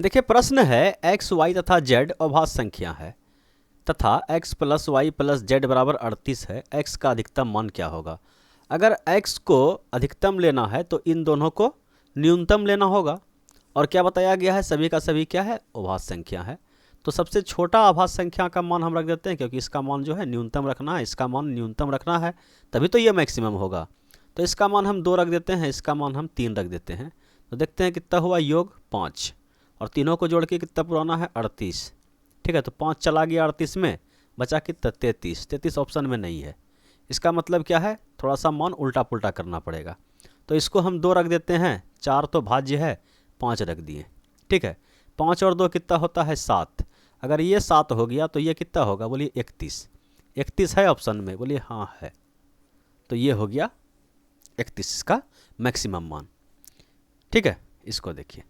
देखिए प्रश्न है एक्स वाई तथा जेड अभाज्य संख्या है तथा x plus Y plus Z बराबर 38 है। x का अधिकतम मान क्या होगा? अगर x को अधिकतम लेना है तो इन दोनों को न्यूनतम लेना होगा। और क्या बताया गया है? सभी का सभी क्या है? अभाज्य संख्या है। तो सबसे छोटा अभाज्य संख्या का मान हम रख देते हैं, क्योंकि इसका मान जो है न्यूनतम रखना है, इसका मान न्यूनतम रखना है, तभी तो ये मैक्सिमम होगा। तो इसका मान हम 2 रख देते हैं, इसका मान हम 3 रख देते हैं। तो देखते हैं कितना हुआ, योग 5, और तीनों को जोड़ के कितना पुराना है? 38। ठीक है, तो 5 चला गया 38 में, बचा कितना? 33। 33 ऑप्शन में नहीं है। इसका मतलब क्या है? थोड़ा सा मान उल्टा पुल्टा करना पड़ेगा। तो इसको हम 2 रख देते हैं, 4 तो भाज्य है, 5 रख दिए। ठीक है, 5 और 2 कितना होता है? 7। अगर ये 7 हो गया तो ये कितना होगा? बोलिए 31। 31 है ऑप्शन में? बोलिए हाँ है। तो ये हो गया 31 का मैक्सिमम मान। ठीक है, इसको देखिए,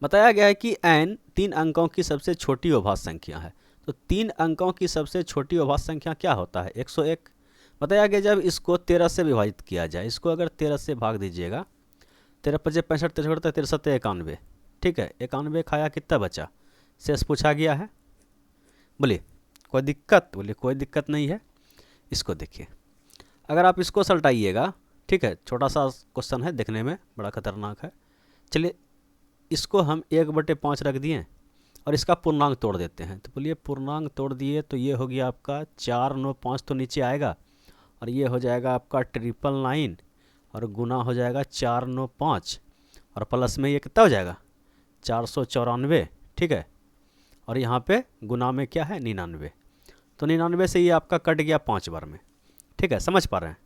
बताया गया है कि n 3 अंकों की सबसे छोटी अभाज्य संख्या है। तो 3 अंकों की सबसे छोटी अभाज्य संख्या क्या होता है? 101। बताया गया जब इसको 13 से विभाजित किया जाए, इसको अगर 13 से भाग दीजिएगा, 13 पचे 65, 63 63 91। ठीक है, 91 खाया, कितना बचा? शेष पूछा गया है। बोलिए कोई दिक्कत? बोलिए कोई दिक्कत नहीं है। इसको देखिए, अगर आप इसको सलटाइएगा, ठीक है, छोटा सा क्वेश्चन है, देखने में बड़ा खतरनाक है। चलिए इसको हम 1/5 रख दिए और इसका पूर्णांक तोड़ देते हैं। तो बोलिए पूर्णांक तोड़ दिए तो ये हो गया आपका 4 9 5 तो नीचे आएगा, और ये हो जाएगा आपका 999, और गुना हो जाएगा 4 9 5, और प्लस में ये कितना हो जाएगा? 494। ठीक है, और यहाँ पे गुना में क्या है? 99। तो 99 से ये आपका कट गया 5 बार में। ठीक है, समझ पा रहे हैं?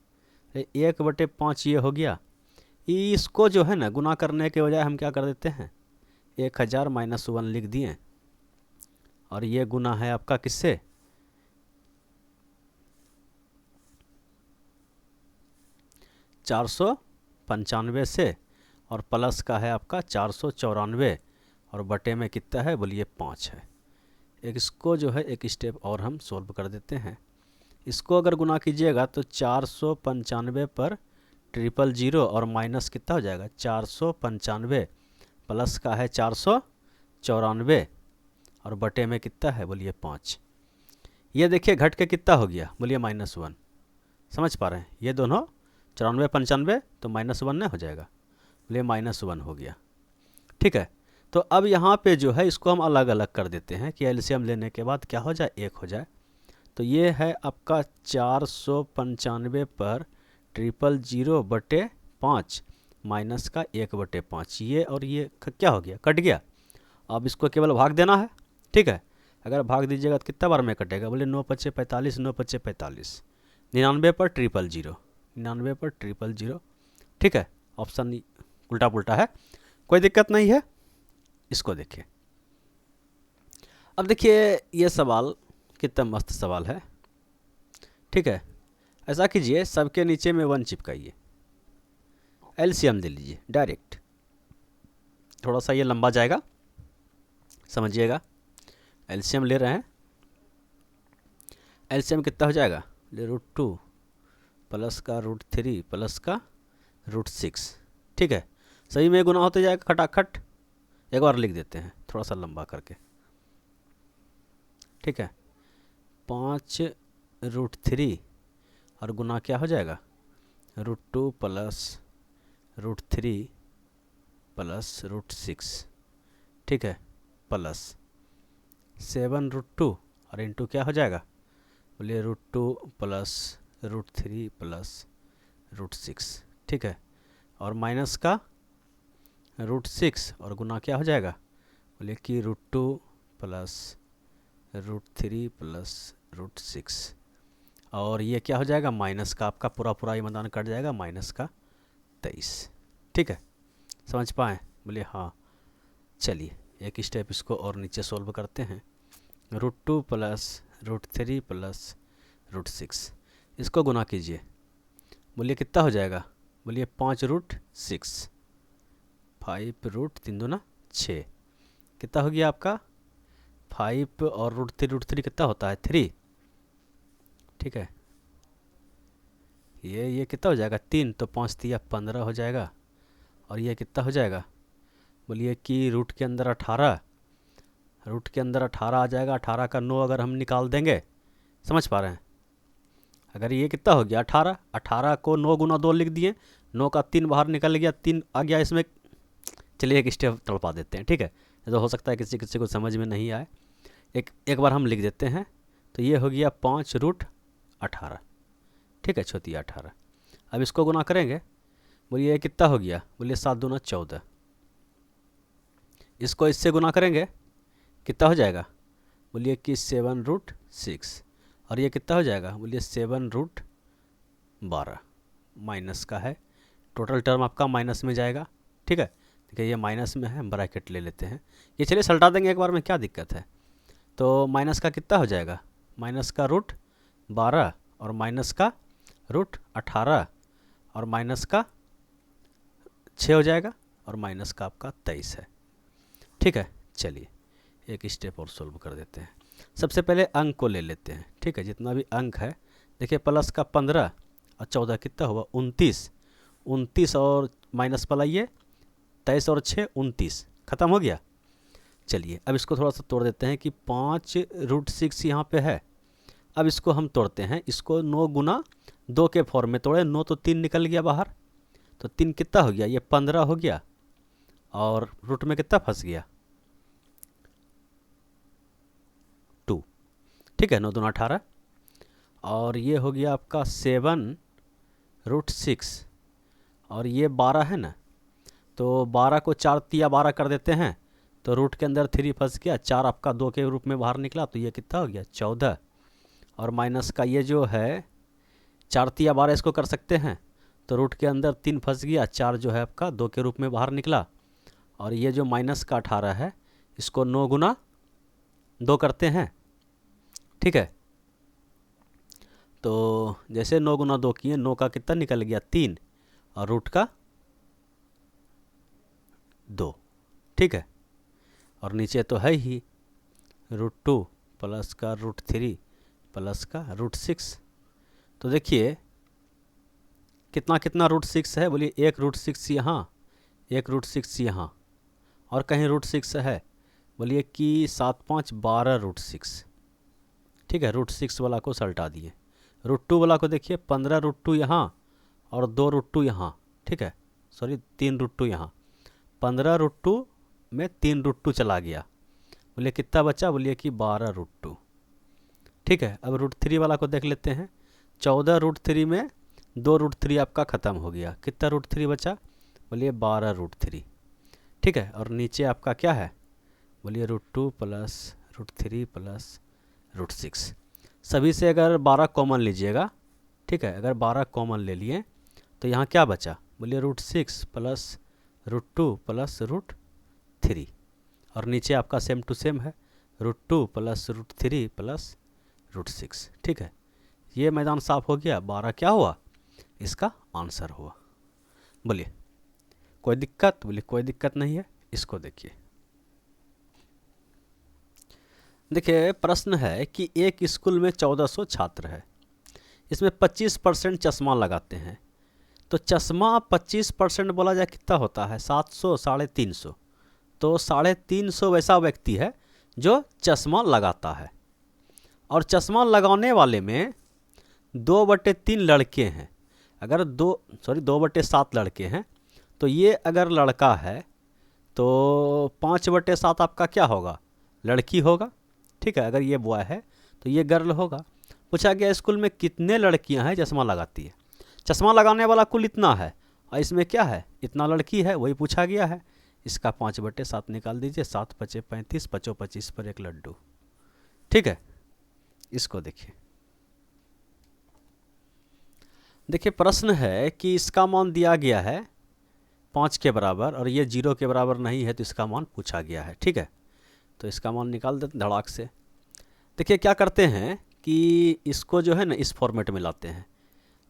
1/5 ये हो गया। इसको जो है ना गुना करने के बजाय हम क्या कर देते हैं? 1000 - 1 लिख दिए, और ये गुना है आपका किससे? 495 से, और प्लस का है आपका 494, और बटे में कितना है? बोलिए 5 है। एक इसको जो है एक स्टेप और हम सोल्व कर देते हैं। इसको अगर गुना कीजिएगा तो 495 पर 000 और माइनस कितना हो जाएगा? 495, प्लस का है 494, और बटे में कितना है? बोलिए 5। ये देखिए घट के कितना हो गया? बोलिए -1। समझ पा रहे हैं? ये दोनों 94 95 तो -1 नहीं हो जाएगा? बोलिए -1 हो गया। ठीक है, तो अब यहाँ पे जो है इसको हम अलग अलग कर देते हैं कि एलसीएम लेने के बाद क्या हो जाए? 1 हो जाए। तो ये है आपका 495 पर 000/5 माइनस का 1/5। ये और ये क्या हो गया? कट गया। अब इसको केवल भाग देना है। ठीक है, अगर भाग दीजिएगा तो कितना बार में कटेगा? बोले 9 पचे 45, 9 पचे 45, 99 पर 000, 99 पर 000। ठीक है, ऑप्शन उल्टा पुल्टा है, कोई दिक्कत नहीं है। इसको देखिए, अब देखिए ये सवाल कितना मस्त सवाल है। ठीक है, ऐसा कीजिए सबके नीचे में 1 चिपकाइए, एलसीएम ले लीजिए डायरेक्ट। थोड़ा सा ये लंबा जाएगा, समझिएगा। एलसीएम ले रहे हैं, एलसीएम कितना हो जाएगा? √2 प्लस का √3 प्लस का √6। ठीक है, सही में गुना होते जाएगा खटाखट। एक बार लिख देते हैं थोड़ा सा लंबा करके। ठीक है, 5 √3 और गुना क्या हो जाएगा? √2 प्लस √3 प्लस √6। ठीक है, प्लस 7 √2 और इंटू क्या हो जाएगा? बोलिए √2 प्लस √3 प्लस √6। ठीक है, और माइनस का √6 और गुना क्या हो जाएगा? बोलिए कि √2 प्लस √3 प्लस √6, और ये क्या हो जाएगा? माइनस का आपका पूरा पूरा ये मैदान कट जाएगा, माइनस का 23। ठीक है, समझ पाए? बोलिए हाँ। चलिए एक स्टेप इसको और नीचे सोल्व करते हैं। √2 प्लस √3 प्लस √6, इसको गुना कीजिए। बोलिए कितना हो जाएगा? बोलिए 5√6, 5 √3 दूना 6, कितना हो गया आपका? 5 और √3 कितना होता है? 3। ठीक है, ये कितना हो जाएगा? 3, तो 5 3 15 हो जाएगा, और ये कितना हो जाएगा? बोलिए कि रूट के अंदर 18, रूट के अंदर 18 आ जाएगा। 18 का 9 अगर हम निकाल देंगे, समझ पा रहे हैं, अगर ये कितना हो गया 18, 18 को 9 गुना 2 लिख दिए, 9 का 3 बाहर निकल गया, 3 आ गया इसमें। चलिए एक स्टेप तड़पा देते हैं, ठीक है, तो हो सकता है किसी किसी को समझ में नहीं आए। एक बार हम लिख देते हैं। तो ये हो गया 5√18, ठीक है, छोटी 18। अब इसको गुना करेंगे, बोलिए ये कितना हो गया, बोलिए 7 दूना 14। इसको इससे गुना करेंगे कितना हो जाएगा, बोलिए कि 7√6। और ये कितना हो जाएगा, बोलिए 7√12। माइनस का है, टोटल टर्म आपका माइनस में जाएगा, ठीक है। देखिए ये माइनस में है, ब्रैकेट ले लेते हैं। ये चलिए सल्टा देंगे एक बार में, क्या दिक्कत है। तो माइनस का कितना हो जाएगा, माइनस का √12 और माइनस का √18 और माइनस का 6 हो जाएगा और माइनस का आपका 23 है, ठीक है। चलिए एक स्टेप और सोल्व कर देते हैं। सबसे पहले अंक को ले लेते हैं, ठीक है, जितना भी अंक है। देखिए प्लस का 15 और 14 कितना हुआ 29, 29 और माइनस पलाइए 23 और 6 29, ख़त्म हो गया। चलिए अब इसको थोड़ा सा तोड़ देते हैं कि 5√6 यहाँ पे है। अब इसको हम तोड़ते हैं, इसको 9 गुना 2 के फॉर्म में तोड़े, 9 तो 3 निकल गया बाहर, तो 3 कितना हो गया, ये 15 हो गया और रूट में कितना फंस गया 2, ठीक है, 9 दूना 18 और ये हो गया आपका 7√6 और ये 12 है ना, तो 12 को 4 तिया 12 कर देते हैं, तो रूट के अंदर 3 फंस गया, 4 आपका 2 के रूप में बाहर निकला, तो ये कितना हो गया 14। और माइनस का ये जो है 4 तिया 12 इसको कर सकते हैं, तो रूट के अंदर 3 फंस गया, 4 जो है आपका 2 के रूप में बाहर निकला। और ये जो माइनस का 18 है, इसको 9 गुना 2 करते हैं, ठीक है। तो जैसे 9 गुना 2 किए, 9 का कितना निकल गया 3 और रूट का 2, ठीक है। और नीचे तो है ही √2 प्लस का √3 प्लस का √6। तो देखिए कितना कितना √6 है, बोलिए एक √6 यहाँ, एक √6 यहाँ, और कहीं √6 है, बोलिए कि 7 5 12 √6, ठीक है। √6 वाला को सल्टा दिए, √2 वाला को देखिए 15 √2 यहाँ और 2 √2 यहाँ, ठीक है, सॉरी 3 √2 यहाँ, 15 √2 में 3 √2 चला गया, बोलिए कितना बचा, बोलिए कि 12 √2, ठीक है। अब √3 वाला को देख लेते हैं, 14 √3 में 2 √3 आपका ख़त्म हो गया, कितना √3 बचा, बोलिए 12 √3, ठीक है। और नीचे आपका क्या है, बोलिए √2 प्लस √3 प्लस √6। सभी से अगर 12 कॉमन लीजिएगा, ठीक है, अगर 12 कॉमन ले लिए तो यहाँ क्या बचा, बोलिए √6 प्लस √2 प्लस √3, और नीचे आपका सेम टू सेम है √2 प्लस √3 प्लस √6, ठीक है। ये मैदान साफ हो गया, 12 क्या हुआ, इसका आंसर हुआ। बोलिए कोई दिक्कत, बोलिए कोई दिक्कत नहीं है। इसको देखिए, देखिए प्रश्न है कि एक स्कूल में 1400 छात्र है, इसमें 25% चश्मा लगाते हैं, तो चश्मा 25% बोला जाए कितना होता है 700, 350। तो 350 वैसा व्यक्ति है जो चश्मा लगाता है, और चश्मा लगाने वाले में 2/3 लड़के हैं, अगर 2/7 लड़के हैं, तो ये अगर लड़का है तो 5/7 आपका क्या होगा, लड़की होगा, ठीक है। अगर ये बॉय है तो ये गर्ल होगा। पूछा गया स्कूल में कितने लड़कियां हैं चश्मा लगाती है, चश्मा लगाने वाला कुल इतना है और इसमें क्या है, इतना लड़की है, वही पूछा गया है। इसका 5/7 निकाल दीजिए, 7 5 35, 5 25 पर एक लड्डू, ठीक है। इसको देखिए, देखिए प्रश्न है कि इसका मान दिया गया है 5 के बराबर और ये 0 के बराबर नहीं है, तो इसका मान पूछा गया है, ठीक है। तो इसका मान निकाल देते धड़ाक से। देखिए क्या करते हैं कि इसको जो है ना इस फॉर्मेट में लाते हैं,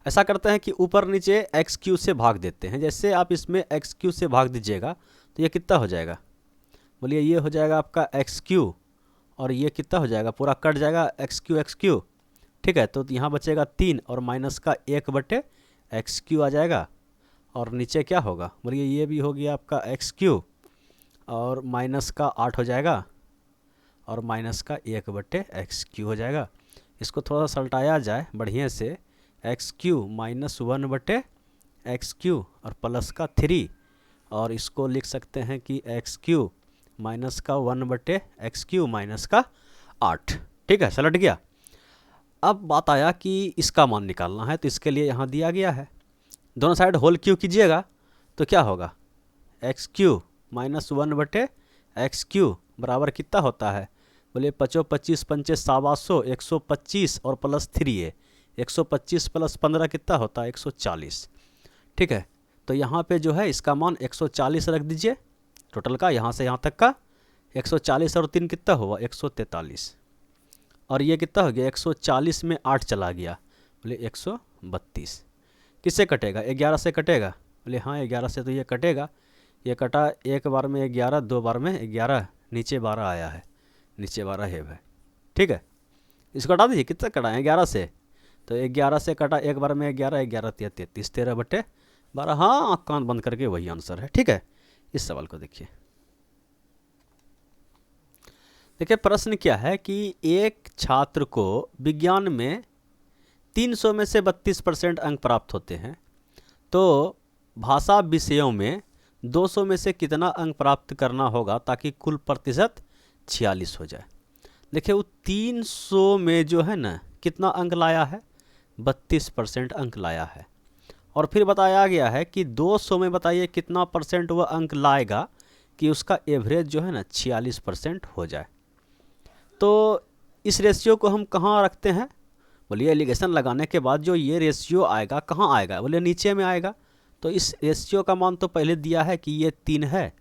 ऐसा करते हैं कि ऊपर नीचे XQ से भाग देते हैं। जैसे आप इसमें XQ से भाग दीजिएगा तो ये कितना हो जाएगा, बोलिए ये हो जाएगा आपका XQ, और ये कितना हो जाएगा, पूरा कट जाएगा XQ, ठीक है। तो यहाँ बचेगा 3 और माइनस का 1/XQ आ जाएगा, और नीचे क्या होगा, बोलिए ये भी हो गया आपका XQ और माइनस का 8 हो जाएगा और माइनस का 1/x³ हो जाएगा। इसको थोड़ा सा सल्टाया जाए बढ़िया से, x³ माइनस 1/x³ और प्लस का 3, और इसको लिख सकते हैं कि x³ माइनस का 1/x³ माइनस का 8। ठीक है, सलट गया। अब बात आया कि इसका मान निकालना है, तो इसके लिए यहाँ दिया गया है, दोनों साइड होल क्यू कीजिएगा तो क्या होगा, x³ माइनस 1/x³ बराबर कितना होता है, बोलिए 5 25 पंचे 700, 125 और प्लस 3 है, 125 प्लस 15 कितना होता है 140। ठीक है, तो यहाँ पे जो है इसका मान 140 रख दीजिए, टोटल का यहाँ से यहाँ तक का 140 और 3 कितना हुआ 143, और ये कितना हो गया 140 में 8 चला गया, बोले 132। किससे कटेगा, 11 से कटेगा, बोले हाँ 11 से तो ये कटेगा, ये कटा एक बार में 11, दो बार में 11, नीचे 12 आया है, नीचे 12 है भाई। ठीक है, इसको कटा दीजिए, कितना कटा है 11 से, तो 11 से कटा एक बार में 11, 11 33, 13/12। हाँ, आँख कान बंद करके वही आंसर है। ठीक है, इस सवाल को देखिए। देखिए प्रश्न क्या है कि एक छात्र को विज्ञान में 300 में से 32% अंक प्राप्त होते हैं, तो भाषा विषयों में 200 में से कितना अंक प्राप्त करना होगा ताकि कुल प्रतिशत 46 हो जाए। देखिए वो 300 में जो है ना कितना अंक लाया है, 32% अंक लाया है, और फिर बताया गया है कि 200 में बताइए कितना परसेंट वह अंक लाएगा कि उसका एवरेज जो है ना 46% हो जाए। तो इस रेशियो को हम कहाँ रखते हैं, बोलिए एलिगेशन लगाने के बाद जो ये रेशियो आएगा कहाँ आएगा, बोलिए नीचे में आएगा। तो इस रेशियो का मान तो पहले दिया है कि ये 3 है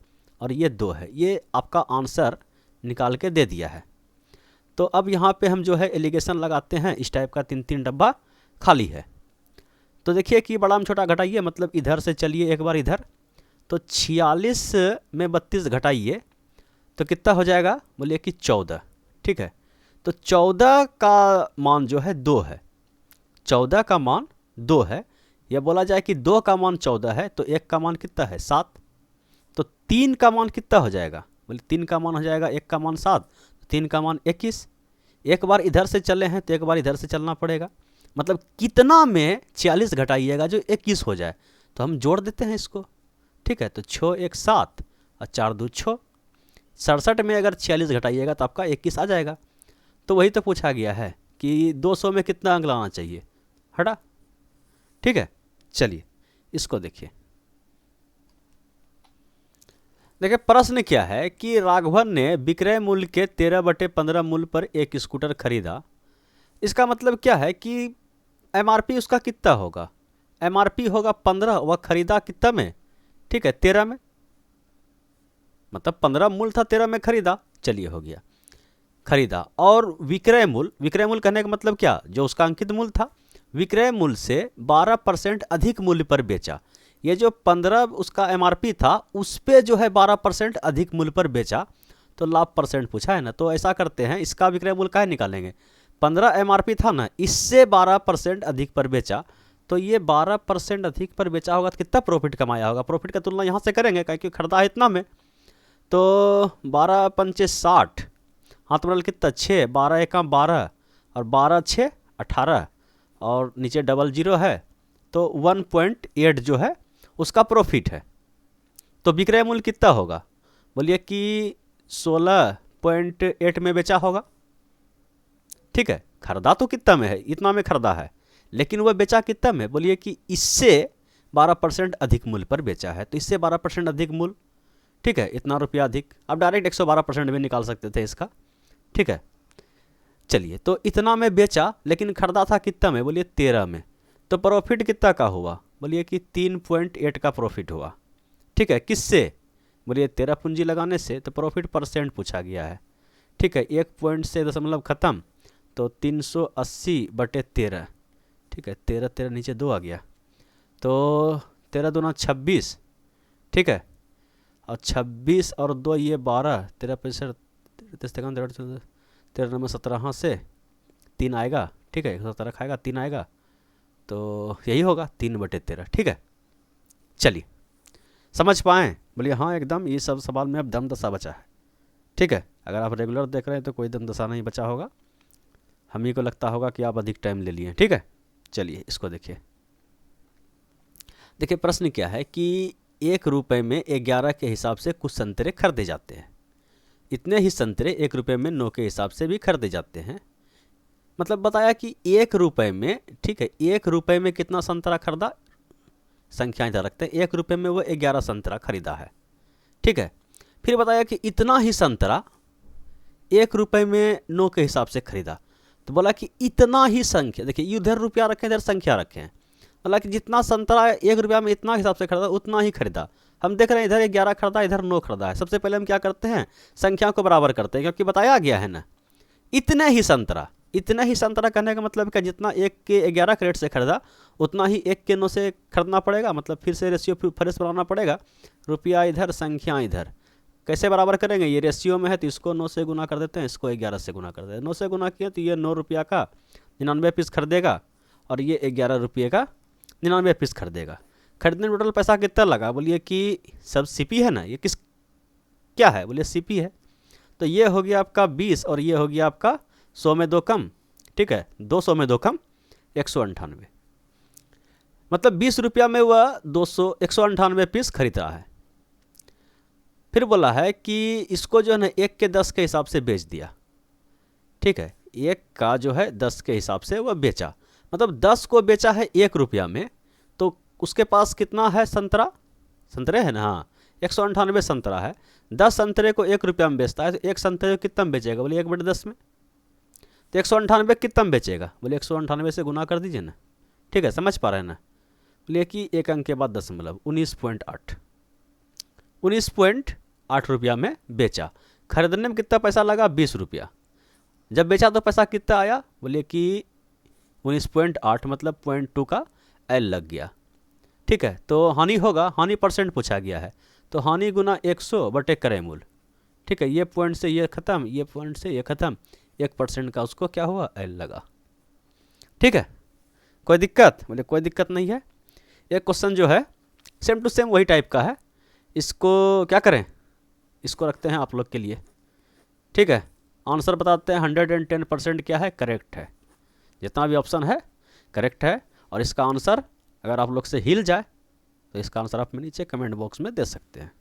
और ये 2 है, ये आपका आंसर निकाल के दे दिया है। तो अब यहाँ पे हम जो है एलिगेशन लगाते हैं, इस टाइप का 3-3 डब्बा खाली है। तो देखिए कि बड़ा में छोटा घटाइए, मतलब इधर से चलिए एक बार इधर, तो 46 में 32 घटाइए तो कितना हो जाएगा, बोलिए कि 14। ठीक है, तो 14 का मान जो है 2 है, 14 का मान 2 है, या बोला जाए कि 2 का मान 14 है तो 1 का मान कितना है 7, तो 3 का मान कितना हो जाएगा, बोले 3 का मान हो जाएगा 1 का मान 7, 3 का मान 21। एक बार इधर से चले हैं तो एक बार इधर से चलना पड़ेगा, मतलब कितना में 46 घटाइएगा जो 21 हो जाए, तो हम जोड़ देते हैं इसको। ठीक है, तो 6 1 7 और 4 2 6, 67 में अगर 46 घटाइएगा तो आपका 21 आ जाएगा। तो वही तो पूछा गया है कि 200 में कितना अंक लाना चाहिए, हटा। ठीक है, चलिए इसको देखिए। देखिए प्रश्न क्या है कि राघवन ने विक्रय मूल्य के 13/15 मूल्य पर एक स्कूटर खरीदा। इसका मतलब क्या है कि एमआरपी उसका कितना होगा, एमआरपी होगा 15, वह खरीदा कितना में, ठीक है 13 में, मतलब 15 मूल्य था 13 में खरीदा, चलिए हो गया खरीदा। और विक्रय मूल्य, विक्रय मूल्य कहने का मतलब क्या, जो उसका अंकित मूल्य था, विक्रय मूल्य से 12% अधिक मूल्य पर बेचा। ये जो 15 उसका एमआरपी था उस पे जो है 12% अधिक मूल्य पर बेचा, तो लाभ परसेंट पूछा है ना। तो ऐसा करते हैं, इसका विक्रय मूल्य काहे निकालेंगे, 15 एमआरपी था ना, इससे 12% अधिक पर बेचा, तो ये 12% अधिक पर बेचा होगा तो कितना प्रॉफिट कमाया होगा, प्रॉफिट का तुलना यहाँ से करेंगे क्योंकि खरीदा है इतना में। तो 12 पंचे 60, हाथ में कितना 6, 12 एका 12 और 12 6 18, और नीचे डबल जीरो है, तो 1.8 जो है उसका प्रॉफिट है। तो विक्रय मूल्य कितना होगा, बोलिए कि 16.8 में बेचा होगा। ठीक है, खरीदा तो कितना में है, इतना में खरीदा है, लेकिन वह बेचा कितना में, बोलिए कि इससे 12% अधिक मूल्य पर बेचा है, तो इससे 12% अधिक मूल्य, ठीक है इतना रुपया अधिक। अब डायरेक्ट 112% भी निकाल सकते थे इसका। ठीक है, चलिए तो इतना में बेचा लेकिन खरीदा था कितना में, बोलिए 13 में, तो प्रॉफिट कितना का हुआ, बोलिए कि 3.8 का प्रॉफिट हुआ। ठीक है, किससे, बोलिए 13 पूंजी लगाने से, तो प्रॉफिट परसेंट पूछा गया है। ठीक है, 1 पॉइंट से दशमलव खत्म, तो 380/13। ठीक है, 13 13 नीचे 2 आ गया, तो 13 दूना 26। ठीक है, और 26 और 2 ये 12, 13 65 13 में 17 से 3 आएगा। ठीक है, 17 खाएगा 3 आएगा, तो यही होगा 3/13। ठीक है, चलिए समझ पाएँ? बोलिए हाँ एकदम, ये सब सवाल में अब दम दशा बचा है। ठीक है, अगर आप रेगुलर देख रहे हैं तो कोई दम दशा नहीं बचा होगा, हम ही को लगता होगा कि आप अधिक टाइम ले लिए। ठीक है, चलिए इसको देखिए। देखिए प्रश्न क्या है कि 1 रुपये में 11 के हिसाब से कुछ संतरे खरीदे जाते हैं। इतने ही संतरे 1 रुपये में 9 के हिसाब से भी खरीदे जाते हैं। मतलब बताया कि 1 रुपये में, ठीक है, 1 रुपये में कितना संतरा खरीदा, संख्या इधर रखते हैं, 1 रुपये में वो 11 संतरा खरीदा है। ठीक है, फिर बताया कि इतना ही संतरा 1 रुपये में 9 के हिसाब से खरीदा। तो बोला कि इतना ही संख्या, देखिए इधर रुपया रखें इधर संख्या रखें, बोला कि जितना संतरा 1 रुपया में इतना हिसाब से खरीदा उतना ही खरीदा। हम देख रहे हैं इधर 11 खरीदा इधर 9 खरीदा है। सबसे पहले हम क्या करते हैं, संख्या को बराबर करते हैं, क्योंकि बताया गया है ना इतने ही संतरा। इतने ही संतरा कहने का मतलब क्या, जितना 1 के 11 कैरेट से खरीदा उतना ही 1 के 9 से खरीदना पड़ेगा। मतलब फिर से रेशियो फ्रेश बनाना पड़ेगा, रुपया इधर संख्या इधर। कैसे बराबर करेंगे, ये रेशियो में है तो इसको 9 से गुना कर देते हैं, इसको 11 से गुना कर देते हैं। 9 से गुना किया तो ये 9 रुपया का 99 पीस खरीदेगा और ये 11 रुपये का 99 पीस खरीदेगा। खरीदने में टोटल पैसा कितना लगा, बोलिए कि सब सीपी है ना, ये किस क्या है, बोलिए सीपी है। तो ये हो गया आपका 20 और ये हो गया आपका 100 में 2 कम। ठीक है, 200 में 2 कम 198, मतलब 20 रुपया में वह 198 पीस खरीद रहा है। फिर बोला है कि इसको जो है ना 1 के 10 के हिसाब से बेच दिया। ठीक है, 1 का जो है 10 के हिसाब से वह बेचा, मतलब 10 को बेचा है 1 रुपया में, तो उसके पास कितना है संतरा, संतरे है ना, हाँ 198 संतरा है। 10 संतरे को 1 रुपया में बेचता है तो 1 संतरे को कितना में बेचेगा, बोलिए 1/10 में। तो 198 कितना में बेचेगा, बोलिए 198 से गुना कर दीजिए ना। ठीक है, समझ पा रहे हैं ना। बोलिए कि 1 अंक के बाद दशमलव 19.8 रुपया में बेचा। खरीदने में कितना पैसा लगा, 20 रुपया। जब बेचा तो पैसा कितना आया, बोलिए कि 19.8, मतलब 0.2 का एल लग गया। ठीक है, तो हानि होगा, हानि परसेंट पूछा गया है, तो हानि गुना 100 बटे क्रय मूल। ठीक है, ये पॉइंट से ये खत्म, ये पॉइंट से ये खत्म, 1% का उसको क्या हुआ, एल लगा। ठीक है, कोई दिक्कत, बोले कोई दिक्कत नहीं है। एक क्वेश्चन जो है सेम टू सेम वही टाइप का है, इसको क्या करें, इसको रखते हैं आप लोग के लिए। ठीक है, आंसर बताते हैं। 110% क्या है, करेक्ट है। जितना भी ऑप्शन है करेक्ट है, और इसका आंसर अगर आप लोग से हिल जाए तो इसका आंसर आप नीचे कमेंट बॉक्स में दे सकते हैं।